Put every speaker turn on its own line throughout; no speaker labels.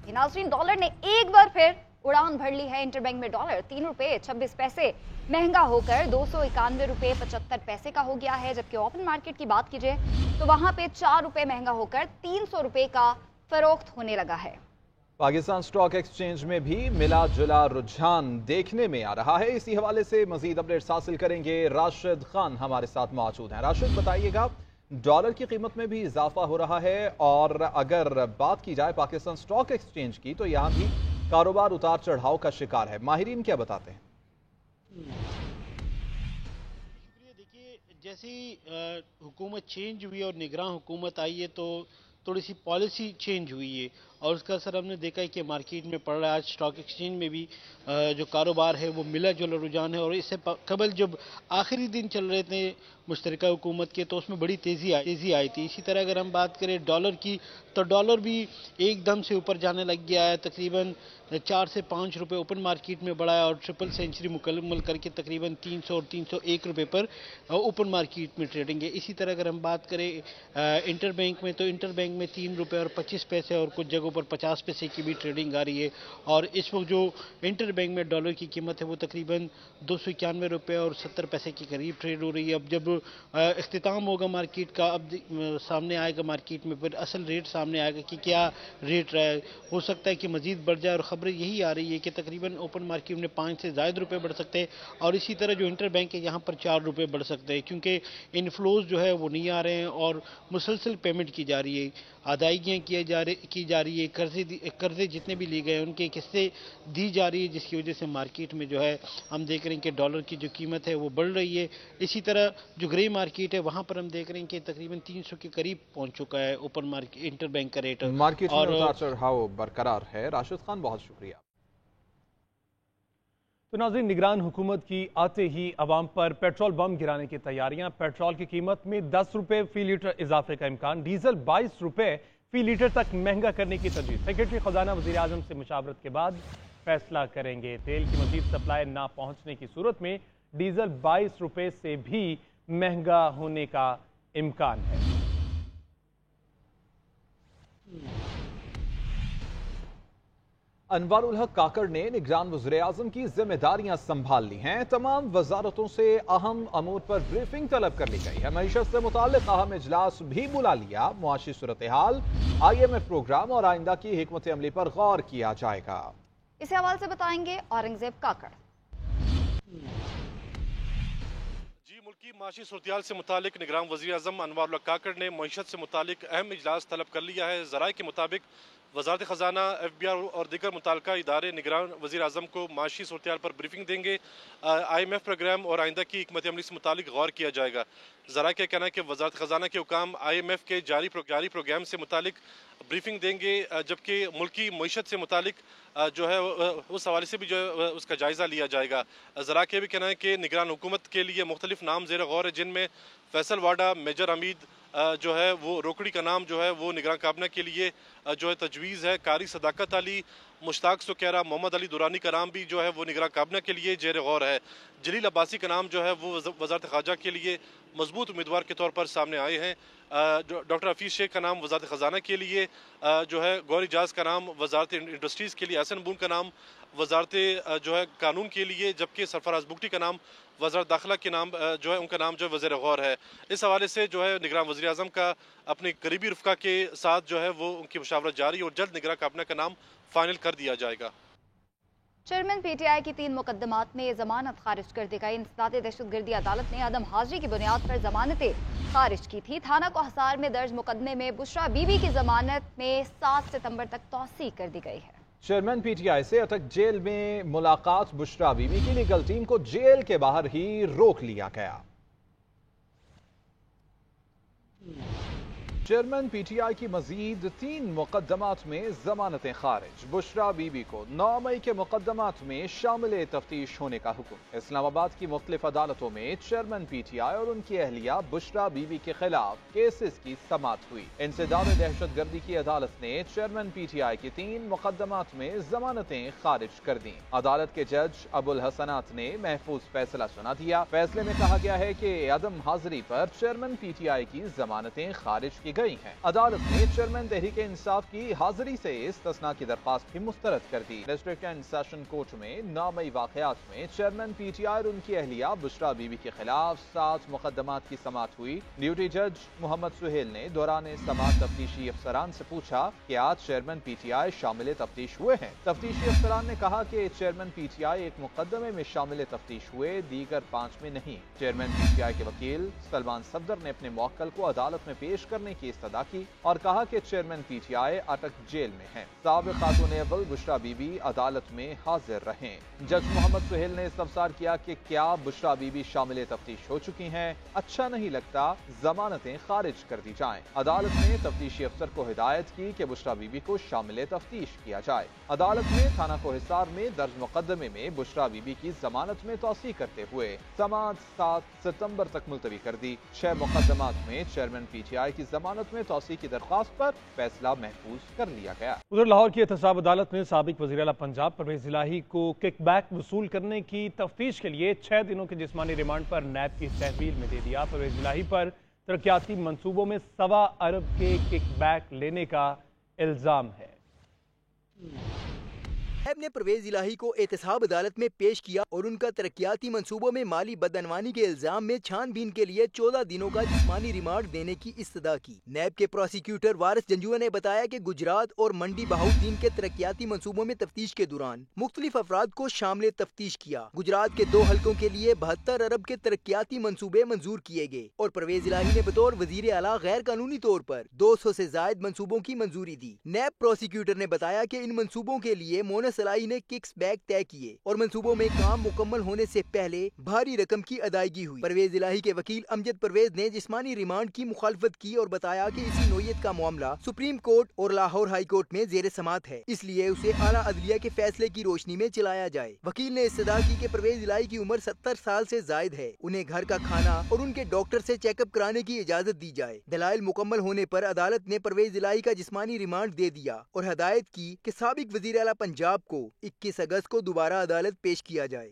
थी। नाज़रीन, डॉलर ने एक बार फिर उड़ान भर ली है। इंटरबैंक में डॉलर 3 रुपये 26 पैसे महंगा होकर 291 रुपये 75 पैसे का हो गया है, जबकि ओपन मार्केट की बात कीजिए तो वहां पे 4 रुपये महंगा होकर 300 रुपये का फरोख्त होने लगा है।
पाकिस्तान स्टॉक एक्सचेंज में भी मिला जुला रुझान देखने में आ रहा है। इसी हवाले से मजीद अपडेट्स हासिल करेंगे। राशिद खान हमारे साथ मौजूद हैं। राशिद, बताइएगा, डॉलर की कीमत में भी इजाफा हो रहा है और अगर बात की जाए पाकिस्तान स्टॉक एक्सचेंज की तो यहाँ भी कारोबार उतार चढ़ाव का शिकार है। माहिरीन क्या बताते हैं?
देखिए, जैसी हुकूमत चेंज हुई और निगरान हुकूमत आई है तो थोड़ी सी पॉलिसी चेंज हुई है और उसका असर हमने देखा है कि मार्केट में पड़ रहा है। आज स्टॉक एक्सचेंज में भी जो कारोबार है वो मिला जुला रुझान है और इससे कबल जब आखिरी दिन चल रहे थे मुश्तरका हुकूमत के तो उसमें बड़ी तेज़ी आई थी। इसी तरह अगर हम बात करें डॉलर की तो डॉलर भी एकदम से ऊपर जाने लग गया है। तकरीबन 4 से 5 रुपये ओपन मार्केट में बढ़ा है और ट्रिपल सेंचुरी मुकम्मल करके तकरीबन 300 और 301 रुपये पर ओपन मार्केट में ट्रेडिंग है। इसी तरह अगर हम बात करें इंटरबैंक में तो इंटरबैंक में 3 रुपये और 25 पैसे और कुछ जगहों पर 50 पैसे की भी ट्रेडिंग आ रही है। और इस वक्त जो इंटरबैंक में डॉलर की कीमत है वो तकरीबन 291 रुपये और 70 पैसे के करीब ट्रेड हो रही है। अब जब इख्तिताम होगा मार्केट का, अब सामने आएगा मार्केट में फिर असल रेट सामने आएगा कि क्या रेट रहा है। हो सकता है कि मजीद बढ़ जाए और खबरें यही आ रही है कि तकरीबन ओपन मार्केट में 5 से ज़ायद रुपये बढ़ सकते हैं और इसी तरह जो इंटरबैंक है यहाँ पर 4 रुपये बढ़ सकते हैं क्योंकि इनफ्लोज जो है वो नहीं आ रहे हैं और मुसलसल पेमेंट की जा रही है, अदायगियाँ की जा रही है, कर्जे जितने भी लिए गए उनके किस्तें दी जा रही है, जिसकी वजह से मार्केट में जो है हम देख रहे हैं कि डॉलर की जो कीमत है वो बढ़ रही है। इसी तरह जो ग्रे मार्केट है वहाँ पर हम देख रहे हैं कि तकरीबन 300 के करीब पहुँच चुका है ओपन मार्केट इंटरबैंक का रेट।
मार्केट में उतार चढ़ाव बरकरार है। राशिद खान, बहुत शुक्रिया।
तो नाज़रीन, निगरान हुकूमत की आते ही अवाम पर पेट्रोल बम गिराने की तैयारियां। पेट्रोल की कीमत में 10 रुपये फी लीटर इजाफे का इम्कान। डीजल 22 रुपये फी लीटर तक महंगा करने की तजवीज़। सेक्रेटरी खजाना वज़ीर आज़म से मुशावरत के बाद फैसला करेंगे। तेल की मज़ीद सप्लाई ना पहुँचने की सूरत में डीजल 22 रुपये से भी महंगा होने का इम्कान है।
अनवारुल हक काकड़ ने निगरान वज़ीर आज़म की जिम्मेदारियां संभाल ली हैं। तमाम वजारतों से अहम अमूर पर ब्रीफिंग तलब कर ली गई है। मईशत से मुताल्लिक अहम इजलास भी बुला लिया। मुआशी सूरत हाल, IMF प्रोग्राम और आइंदा की हिकमत अमली पर गौर किया जाएगा।
इस हवाले से बताएंगे औरंगजेब काकड़।
मुल्की माशी सूरत से मुतालिक निगरान वज़ीर आज़म अनवारुल हक काकड़ ने मईशत से मुतालिक अहम इजलास तलब कर लिया है। ज़राए के मुताबिक वज़ारत ख़जाना, FBI और दीगर मुताल्लिका इदारे निगरान वज़ीर आज़म को माशी सूरत पर ब्रीफिंग देंगे। IMF प्रोग्राम और आइंदा की हिकमत अमली से मुतालिक गौर किया जाएगा। ज़राए का कहना है कि वज़ारत ख़जाना के हुकाम IMF के जारी प्रोग्राम से मुतालिक ब्रीफिंग देंगे, जबकि मुल्की मईशत से मुतालिक जो है उस हवाले से भी जो है उसका जायज़ा लिया जाएगा। ज़रा के भी कहना है कि निगरान हुकूमत के लिए मुख्तलिफ नाम ज़ेर गौर है, जिनमें फैसल वाडा, मेजर हमीद जो है वो रोकड़ी का नाम जो है वो निगरान काबीना के लिए जो है तजवीज़ है। कारी सदाकत अली, मुश्ताक सुकैरा, मोहम्मद अली दुरानी का नाम भी जो है वो निगरान काबीना के लिए ज़ेर गौर है। जलील अब्बासी का नाम जो है वो वज़ारत ख़ारजा के लिए मजबूत उम्मीदवार के तौर पर सामने आए हैं। डॉक्टर हफीज़ शेख का नाम वज़ारत ख़जाना के लिए जो है, गौर इजाज़ का नाम वज़ारत इंडस्ट्रीज़ के लिए, एहसन बून का नाम वज़ारत जो है कानून के लिए, जबकि सरफराज बुगटी का नाम वज़ारत दाखिला के नाम जो है उनका नाम जो है वज़ीर गौर है। इस हवाले से जो है निगरान वज़ीर आज़म का अपने करीबी रुफ़का के साथ जो है वो उनकी मुशावरत जारी और जल्द निगरान काबीना का नाम फाइनल कर दिया जाएगा।
चेयरमैन PTI की 3 मुकदमात में जमानत खारिज कर दी गई। इंसदाद दहशतगर्दी अदालत ने अदम हाजिरी की बुनियाद पर जमानतें खारिज की थी। थाना कोहसार में दर्ज मुकदमे में बुशरा बीबी की जमानत में 7 सितंबर तक तौसी कर दी गई है।
चेयरमैन PTI से अटक जेल में मुलाकात बुशरा बीबी की लीगल टीम को जेल के बाहर ही रोक लिया गया। चेयरमैन PTI की मजीद 3 मुकदमात में जमानतें खारिज। बुशरा बीबी को 9 मई के मुकदमात में शामिल तफ्तीश होने का हुक्म। इस्लामाबाद की मुख्तलिफ अदालतों में चेयरमैन PTI और उनकी अहलिया बुशरा बीबी के खिलाफ केसेस की समाअत हुई। इंसदाद दहशतगर्दी की अदालत ने चेयरमैन PTI की 3 मुकदमात में जमानतें खारिज कर दी। अदालत के जज अबुल हसनात ने महफूज फैसला सुना दिया। फैसले में कहा गया है कि अदम हाजिरी पर चेयरमैन PTI की जमानतें खारिज की गई हैं। अदालत ने चेयरमैन तहरीक इंसाफ की हाजिरी से इस्तिस्ना की दरख्वास्त भी मुस्तरद कर दी। डिस्ट्रिक्ट एंड सेशन कोर्ट में नामई वाकयात में चेयरमैन PTI और उनकी अहलिया बुशरा बीबी के खिलाफ 7 मुकदमात की समाअत हुई। ड्यूटी जज मोहम्मद सुहेल ने दौरान समाअत तफ्तीशी अफसरान से पूछा कि आज चेयरमैन PTI शामिल तफ्तीश हुए हैं। तफ्तीशी अफसरान ने कहा कि चेयरमैन PTI एक मुकदमे में शामिल तफ्तीश हुए, दीगर 5 में नहीं। चेयरमैन PTI के वकील सलमान सफदर ने अपने मुवक्किल को अदालत में पेश करने की इस्तदा की और कहा कि चेयरमैन PTI अटक जेल में हैं। साबिक़ खातून अव्वल बुशरा बीबी अदालत में हाजिर रहें। जज मोहम्मद सुहेल ने इस्तफसार किया कि क्या बुशरा बीबी शामिल तफ्तीश हो चुकी हैं? अच्छा नहीं लगता, जमानतें खारिज कर दी जाएं। अदालत ने तफ्तीशी अफसर को हिदायत की कि बुशरा बीबी को शामिल तफ्तीश किया जाए। अदालत ने थाना कोहिसार में दर्ज मुकदमे में बुशरा बीबी की जमानत में तौसी करते हुए समाअत 7 सितंबर तक मुलतवी कर दी। 6 मुकदमात में चेयरमैन PTI की जमानत में तौसी की दरख्वास्त पर फैसला महफूज कर लिया गया।
उधर लाहौर की एहतसाब अदालत ने साबिक वज़ीर आला पंजाब परवेज इलाही को किकबैक वसूल करने की तफ्तीश के लिए 6 दिनों के जिस्मानी रिमांड पर नैब की तहवील में दे दिया। परवेज इलाही पर तरक्याती मंसूबों में 1.25 अरब के किकबैक लेने का इल्जाम है।
नैब ने परवेज इलाही को एहतसाब अदालत में पेश किया और उनका तरक्याती मंसूबों में माली बदअनवानी के इल्जाम में छानबीन के लिए 14 दिनों का जिस्मानी रिमांड देने की इस्तदा की। नैब के प्रोसिक्यूटर वारिस जंजुआ ने बताया कि गुजरात और मंडी बहाउद्दीन के तरक्याती मंसूबों में तफ्तीश के दौरान मुख्तलिफ अफराद को शामिल तफ्तीश किया। गुजरात के 2 हल्कों के लिए 72 अरब के तरक्याती मंसूबे मंजूर किए गए और परवेज इलाही ने बतौर वजीर आला गैर कानूनी तौर पर 200 से जायद मंसूबों की मंजूरी दी। नैब प्रोसिक्यूटर ने बताया कि इन मंसूबों के लिए मोनस सलाई ने किक्स बैक तय किए और मंसूबों में काम मुकम्मल होने से पहले भारी रकम की अदायगी हुई। परवेज इलाही के वकील अमजद परवेज ने जिस्मानी रिमांड की मुखालफत की और बताया कि इसी नोयत का मामला सुप्रीम कोर्ट और लाहौर हाई कोर्ट में जेर समाअत है, इसलिए उसे आला अदलिया के फैसले की रोशनी में चलाया जाए। वकील ने इस्तदा की कि परवेज इलाही की उम्र 70 साल से जायद है, उन्हें घर का खाना और उनके डॉक्टर से चेकअप कराने की इजाजत दी जाए। दलाइल मुकम्मल होने पर अदालत ने परवेज इलाही का जिस्मानी रिमांड दे दिया और हदायत की कि साबिक वजीर आला पंजाब को 21 अगस्त को दोबारा अदालत पेश किया जाए।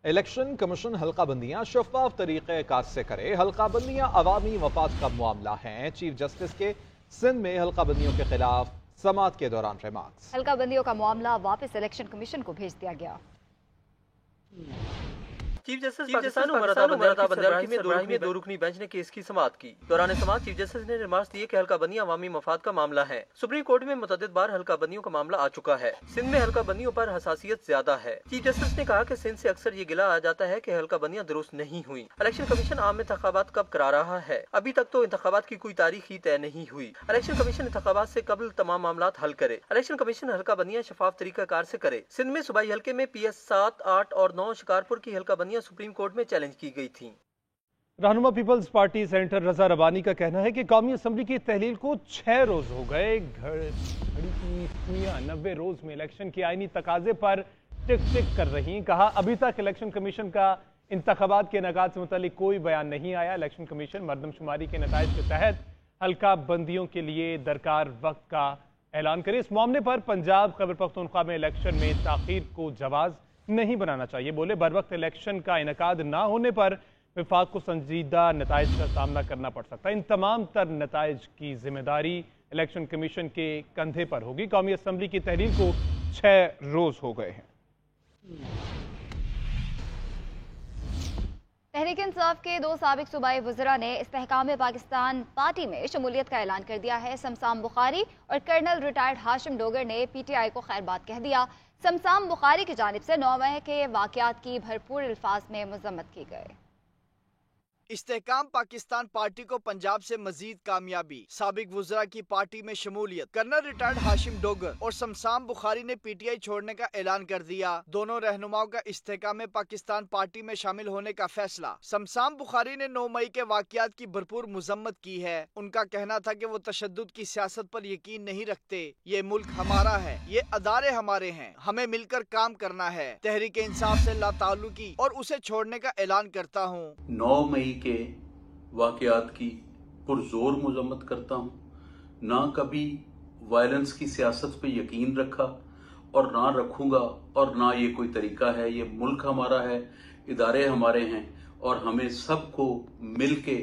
इलेक्शन कमीशन हल्का बंदियां शफाफ तरीके कार से करे। हल्का बंदियां अवामी मफाद का मामला है। चीफ जस्टिस के सिंध में हल्का बंदियों के खिलाफ समाअत के दौरान रिमार्क्स।
हल्का बंदियों का मामला वापस इलेक्शन कमीशन को भेज दिया गया।
चीफ जस्टिस पाकिस्तान में 2 रुकनी बेंच ने केस की समाअत की। दौरान समाअत चीफ जस्टिस ने रिमार्क्स दिए कि हल्का बंदियां अवामी मफाद का मामला है। सुप्रीम कोर्ट में मुतअद्दिद बार हल्का बंदियों का मामला आ चुका है। सिंध में हल्का बंदियों पर हसासियत ज्यादा है। चीफ जस्टिस ने कहा कि सिंध से अक्सर ये गिला आ जाता है कि हल्का बंदियां दुरुस्त नहीं हुई। इलेक्शन कमीशन आम इंतखाबात कब करा रहा है? अभी तक तो इंतखाबात की कोई तारीख ही तय नहीं हुई। इलेक्शन कमीशन इंतखाबात से कबल तमाम मामला हल करे। इलेक्शन कमीशन हल्का बंदियां शफाफ तरीका कार से करे। सिंध में सूबाई हल्के में PS 7, 8 और 9 शिकारपुर की हल्का बंदियां सुप्रीम कोर्ट में चैलेंज की गई थी।
रहनुमा पीपल्स पार्टी सेंटर रजा रबानी का कहना है कि कौमी असम्बली की तहलील को 6 रोज हो गए। घड़ी की सुइयां 90 रोज में इलेक्शन के आईनी तकाजे पर टिक टिक कर रही। कहा अभी तक इलेक्शन कमीशन का इंतखाबात के इनेकाद से मुतालिक कोई बयान नहीं आया। इलेक्शन कमीशन मरदमशुमारी के नताइज के तहत हल्का बंदियों के लिए दरकार वक्त का ऐलान करे। इस मामले पर पंजाब खैबर पख्तूनख्वा में इलेक्शन में ताखीर को जवाज नहीं बनाना चाहिए। बोले बर वक्त इलेक्शन का इनेकाद ना होने पर विफाक को संजीदा नताइज का सामना करना पड़ सकता है। इन तमाम तर नताइज की जिम्मेदारी इलेक्शन कमीशन के कंधे पर होगी। कौमी असम्बली की तहरीर को 6 रोज हो गए हैं।
तहरीक इंसाफ के 2 साबिक सूबाई वज़रा ने इस्तेहकाम पाकिस्तान पार्टी में शमूलियत का ऐलान कर दिया है। शमशाम बुखारी और कर्नल रिटायर्ड हाशिम डोगर ने PTI को खैरबाद कह दिया। शमशाम बुखारी की जानिब से 9 मई के वाक़यात की भरपूर अल्फाज में मज़म्मत की गई।
इस्तेहकाम पाकिस्तान पार्टी को पंजाब से मजीद कामयाबी, साबिक वुज़रा की पार्टी में शमूलियत। कर्नल रिटायर्ड हाशिम डोगर और शमशाम बुखारी ने PTI छोड़ने का ऐलान कर दिया। दोनों रहनुमाओं का इस्तेहकाम पाकिस्तान पार्टी में शामिल होने का फैसला। शमशाम बुखारी ने 9 मई के वाक़यात की भरपूर मजम्मत की है। उनका कहना था कि वो तशद्दुद की सियासत पर यकीन नहीं रखते। ये मुल्क हमारा है, ये अदारे हमारे हैं, हमें मिलकर काम करना है। तहरीक इंसाफ से लाताल्लुकी और उसे छोड़ने का ऐलान करता हूँ।
9 मई के वाक़यात की पुरजोर मजम्मत करता हूँ। ना कभी वायलेंस की सियासत पे यकीन रखा और ना रखूँगा, और ना ये कोई तरीका है। ये मुल्क हमारा है, इदारे हमारे हैं और हमें सबको मिल के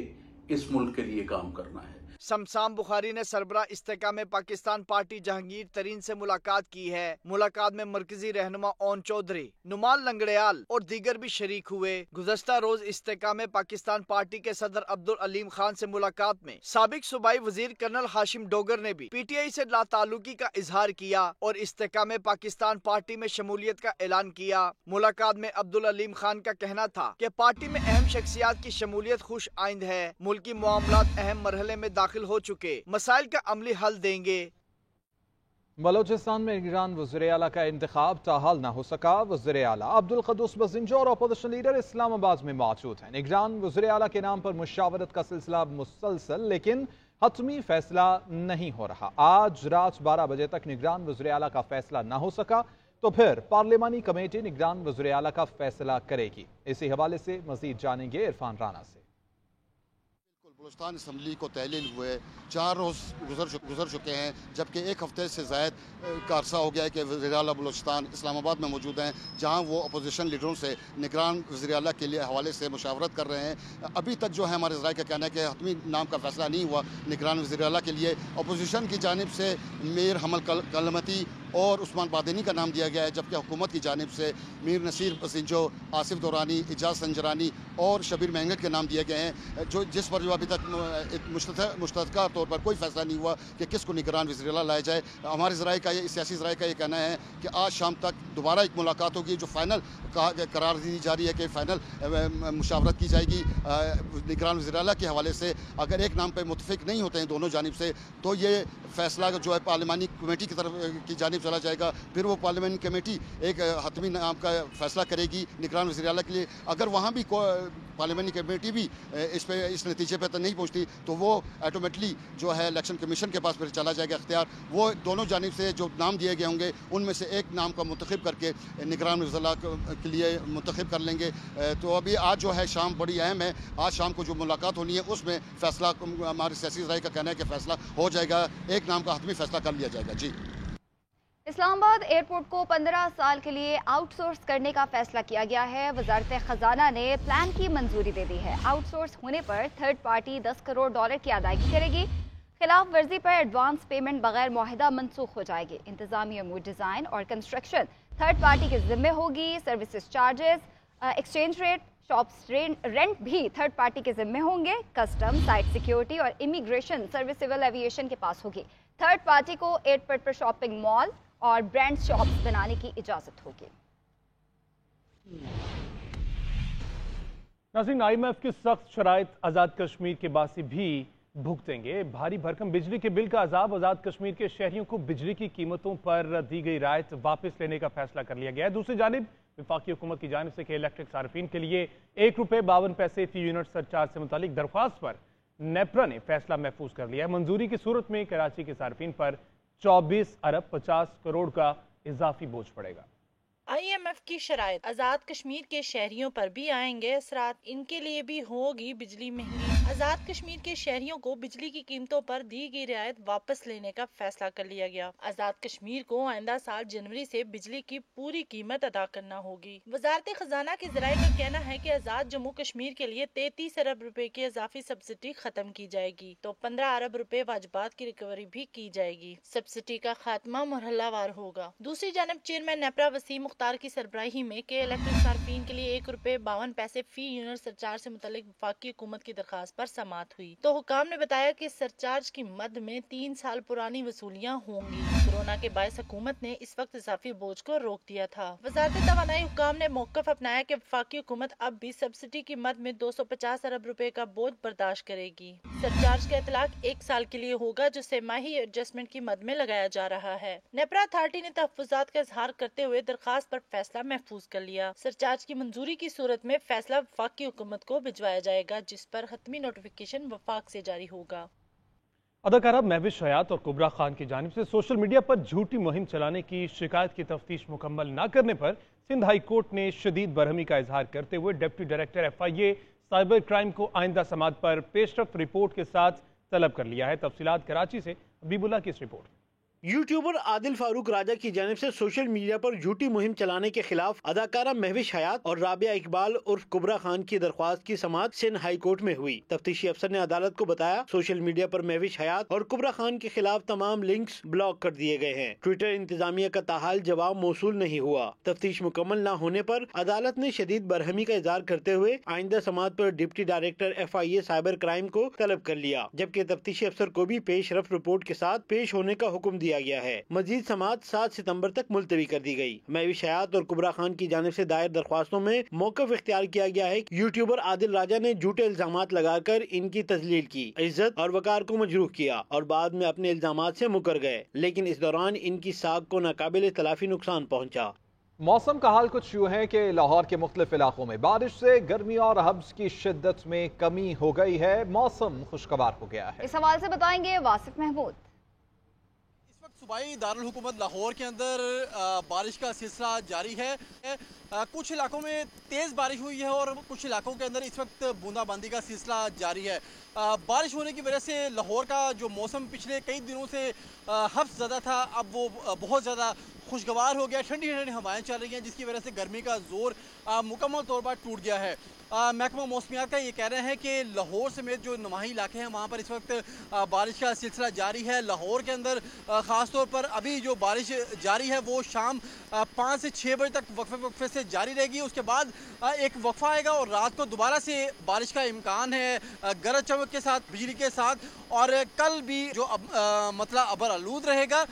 इस मुल्क के लिए काम करना है।
शमशान बुखारी ने सरबरा इस्तेकाम पाकिस्तान पार्टी जहांगीर तरीन से मुलाकात की है। मुलाकात में मरकजी रहनुमा ओन चौधरी, नुमान लंगड़ियाल और दीगर भी शरीक हुए। गुज़श्ता रोज इस्तेकाम पाकिस्तान पार्टी के सदर अब्दुल अलीम खान से मुलाकात में साबिक सूबाई वजीर कर्नल हाशिम डोगर ने भी PTI से लाताल्लुकी का इजहार किया और इस्तेकाम पाकिस्तान पार्टी में शमूलियत का ऐलान किया। मुलाकात में अब्दुल अलीम खान का कहना था कि पार्टी में अहम शख्सियात की शमूलियत खुश आइंद है। मुल्की मामलात अहम मरहले में दाखिल हो चुके, मसाइल का अमली हल देंगे।
बलोचिस्तान में निगरान वज़ीर आला का इंतखाब ताहाल न हो सका। वज़ीर आला अब्दुल क़ुद्दूस बज़िंजो और अपोजिशन लीडर इस्लामाबाद में मौजूद हैं। निगरान वज़ीर आला के नाम पर मुशावरत का सिलसिला मुसलसल, लेकिन हतमी फैसला नहीं हो रहा। आज रात 12 बजे तक निगरान वज़ीर आला का फैसला न हो सका तो फिर पार्लिमानी कमेटी निगरान वज़ीर आला का फैसला करेगी। इसी हवाले से मजीद जानेंगे इरफान राना से।
बलूचिस्तान असम्बली को तहलील हुए 4 रोज़ गुजर चुके हैं, जबकि 1 हफ्ते से ज़ायद का अरसा हो गया है कि वज़ीर आला बलूचिस्तान इस्लामाबाद में मौजूद हैं, जहां वो अपोजिशन लीडरों से निगरान वज़ीर आला के लिए हवाले से मुशावरत कर रहे हैं। अभी तक जो है हमारे ज़राए का कहना है कि हतमी नाम का फैसला नहीं हुआ निगरान वज़ीर आला के लिए। अपोजिशन की जानिब से मीर हमल कलमती और उस्मान बादिनी का नाम दिया गया है, जबकि हुकूमत की जानिब से मीर नसीर बज़िंजो, आसिफ दौरानी, इजाज़ संजरानी और शबीर महंगट के नाम दिए गए हैं, जो जिस पर जो अभी तक मुश्तरका तौर पर कोई फैसला नहीं हुआ कि किसको निगरान वज़ीर आला लाया जाए। हमारे ज़राए का सियासी ज़राए का ये कहना है कि आज शाम तक दोबारा एक मुलाकात होगी, जो फाइनल करार दी जा रही है कि फाइनल मुशावरत की जाएगी निगरान वज़ीर आला के हवाले से। अगर एक नाम पर मुतफिक नहीं होते हैं दोनों जानिब से, तो ये फैसला जो है पार्लिमानी कमेटी की तरफ की जानिब चला जाएगा। फिर वो पार्लियामेंट कमेटी एक हतमी नाम का फैसला करेगी निगरान वज़ीर आला के लिए। अगर वहाँ भी पार्लियामेंट कमेटी भी इस नतीजे पर तो नहीं पहुँचती, तो वो ऑटोमेटिकली जो है इलेक्शन कमीशन के पास फिर चला जाएगा इख्तियार। वो दोनों जानिब से जो नाम दिए गए होंगे उनमें से एक नाम का मुंतखब करके निगरान वज़ीर आला के लिए मुंतखब कर लेंगे। तो अभी आज जो है शाम बड़ी अहम है। आज शाम को जो मुलाकात होनी है उसमें फैसला, हमारे सियासी ज़राए का कहना है कि फैसला हो जाएगा, एक नाम का हतमी फैसला कर लिया जाएगा। जी,
इस्लामाबाद एयरपोर्ट को 15 साल के लिए आउटसोर्स करने का फैसला किया गया है। वजारत खजाना ने प्लान की मंजूरी दे दी है। आउटसोर्स होने पर थर्ड पार्टी $10 करोड़ की अदायगी करेगी। खिलाफ वर्जी पर एडवांस पेमेंट बगैर मुआहिदा मनसूख हो जाएगी। इंतजामी अमूर, डिज़ाइन और कंस्ट्रक्शन थर्ड पार्टी के जिम्मे होगी। Services charges, exchange rate, shops rent भी थर्ड पार्टी के जिम्मे होंगे। कस्टम, साइट सिक्योरिटी और इमिग्रेशन सर्विस सिविल एविएशन के पास होगी। थर्ड पार्टी को एयरपोर्ट पर शॉपिंग मॉल और ब्रांड शॉप्स बनाने की इजाजत होगी।
नाज़रीन, IMF की सख्त शराइत आज़ाद कश्मीर के बासी भी भुगतेंगे। भारी भरकम बिजली के बिल का अजाब। आज़ाद कश्मीर के शहरियों को बिजली की कीमतों पर दी गई राहत वापस लेने का फैसला कर लिया गया है। दूसरी जानिब वफाकी हुकूमत की जानिब से इलेक्ट्रिक सार्फिन के लिए ₹1.52 फी यूनिट सरचार्ज से मुतालिक दरख्वास्त पर नेपरा ने फैसला महफूज कर लिया है। मंजूरी की सूरत में कराची के सार्फिन पर 24 अरब 50 करोड़ का इजाफी बोझ पड़ेगा।
IMF की शराइत आज़ाद कश्मीर के शहरियों पर भी आएंगे असरात। इनके लिए भी होगी बिजली महंगी। आज़ाद कश्मीर के शहरियों को बिजली की कीमतों पर दी गई रियायत वापस लेने का फैसला कर लिया गया। आज़ाद कश्मीर को आइंदा साल जनवरी से बिजली की पूरी कीमत अदा करना होगी। वजारत खजाना के ज़राए का कहना है कि आज़ाद जम्मू कश्मीर के लिए 33 अरब रुपए की इजाफी सब्सिडी खत्म की जाएगी, तो 15 अरब रुपए वाजबात की रिकवरी भी की जाएगी। सब्सिडी का खात्मा मरहलावार होगा। दूसरी जानब चेयरमैन नेपरा वसीम मुख्तार की सरबराही में के इलेक्ट्रिक सार्फिन के लिए ₹1.52 फी यूनिट सरचार्ज से मुतालिक वफाकी हुकूमत की दरखास्त पर समाअत हुई, तो हुकाम ने बताया कि सरचार्ज की मद में 3 साल पुरानी वसूलियाँ होंगी। कोरोना के बायस हुकूमत ने इस वक्त इजाफी बोझ को रोक दिया था। वजारत तवानाई हुकाम ने मौकफ अपनाया कि वफाकी हुकूमत अब भी सब्सिडी की मद में 250 अरब रुपए का बोझ बर्दाश्त करेगी। सरचार्ज का इतलाक 1 साल के लिए होगा, जो सेमाही एडजस्टमेंट की मद में लगाया जा रहा है। नेपरा अथॉरिटी ने तहफ्फुज़ात का इजहार करते हुए दरखास्त पर फैसला महफूज कर लिया। सरचार्ज की मंजूरी की सूरत में फैसला वफाकी हुकूमत को भिजवाया जाएगा, जिस पर हतमी नोटिफिकेशन वफाक से जारी होगा।
अदाकारा महविश हयात और कुबरा खान की जानिब से सोशल मीडिया पर झूठी मुहिम चलाने की शिकायत की तफ्तीश मुकम्मल न करने पर सिंध हाई कोर्ट ने शदीद बरहमी का इजहार करते हुए deputy director FIA cyber crime को आइंदा समात पर पेशरफ रिपोर्ट के साथ तलब कर लिया है। तफसीलात कराची से हबीबुल्लाह की इस रिपोर्ट।
یوٹیوبر عادل فاروق راجہ کی جانب سے سوشل میڈیا پر جھوٹی مہم چلانے کے خلاف اداکارہ مہوش حیات اور رابعہ اقبال عرف کبرا خان کی درخواست کی سماعت سندھ ہائی کورٹ میں ہوئی۔ تفتیشی افسر نے عدالت کو بتایا سوشل میڈیا پر مہوش حیات اور کبرا خان کے خلاف تمام لنکس بلاک کر دیے گئے ہیں۔ ٹویٹر انتظامیہ کا تاحال جواب موصول نہیں ہوا۔ تفتیش مکمل نہ ہونے پر عدالت نے شدید برہمی کا اظہار کرتے ہوئے آئندہ سماعت پر deputy director FIA cyber crime کو طلب کر لیا، جبکہ تفتیشی افسر کو بھی پیش رفت رپورٹ کے ساتھ پیش ہونے کا حکم دیا گیا ہے۔ مزید سماعت 7 ستمبر تک ملتوی کر دی گئی۔ مہوش حیات اور کبرا خان کی جانب سے دائر درخواستوں میں موقف اختیار کیا گیا ہے کہ یوٹیوبر عادل راجہ نے جھوٹے الزامات لگا کر ان کی تذلیل کی، عزت اور وقار کو مجروح کیا اور بعد میں اپنے الزامات سے مکر گئے، لیکن اس دوران ان کی ساکھ کو ناقابل تلافی نقصان پہنچا۔
موسم کا حال کچھ یوں ہے کہ لاہور کے مختلف علاقوں میں بارش سے گرمی اور حبس کی شدت میں کمی ہو گئی ہے، موسم خوشگوار ہو گیا ہے۔
اس حوالے سے بتائیں گے واصف محمود۔
صوبائی دارالحکومت لاہور کے اندر بارش کا سلسلہ جاری ہے۔ کچھ علاقوں میں تیز بارش ہوئی ہے اور کچھ علاقوں کے اندر اس وقت بوندا باندی کا سلسلہ جاری ہے۔ بارش ہونے کی وجہ سے لاہور کا جو موسم پچھلے کئی دنوں سے حبس زدہ تھا، اب وہ بہت زیادہ خوشگوار ہو گیا۔ ٹھنڈی ٹھنڈی ہوائیں چل رہی ہیں جس کی وجہ سے گرمی کا زور مکمل طور پر ٹوٹ گیا ہے۔ محکمہ موسمیات کا یہ کہہ رہے ہیں کہ لاہور سمیت جو نواحی علاقے ہیں وہاں پر اس وقت بارش کا سلسلہ جاری ہے۔ لاہور کے اندر خاص طور پر ابھی جو بارش جاری ہے وہ شام 5 سے 6 بجے تک وقفے سے جاری رہے گی۔ اس کے بعد ایک وقفہ آئے گا اور رات کو دوبارہ سے بارش کا امکان ہے گرج چمک کے ساتھ، بجلی کے ساتھ، اور کل بھی جو مطلع ابر آلود رہے گا۔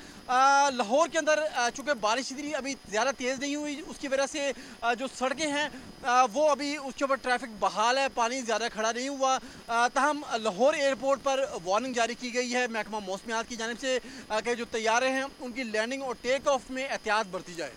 لاہور کے اندر چونکہ بارش اتنی ابھی زیادہ تیز نہیں ہوئی، اس کی وجہ سے جو سڑکیں ہیں وہ ابھی اس کے اوپر ٹریفک بحال ہے، پانی زیادہ کھڑا نہیں ہوا۔ تاہم لاہور ایئرپورٹ پر وارننگ جاری کی گئی ہے محکمہ موسمیات کی جانب سے کہ جو طیارے ہیں ان کی لینڈنگ اور ٹیک آف میں احتیاط برتی جائے۔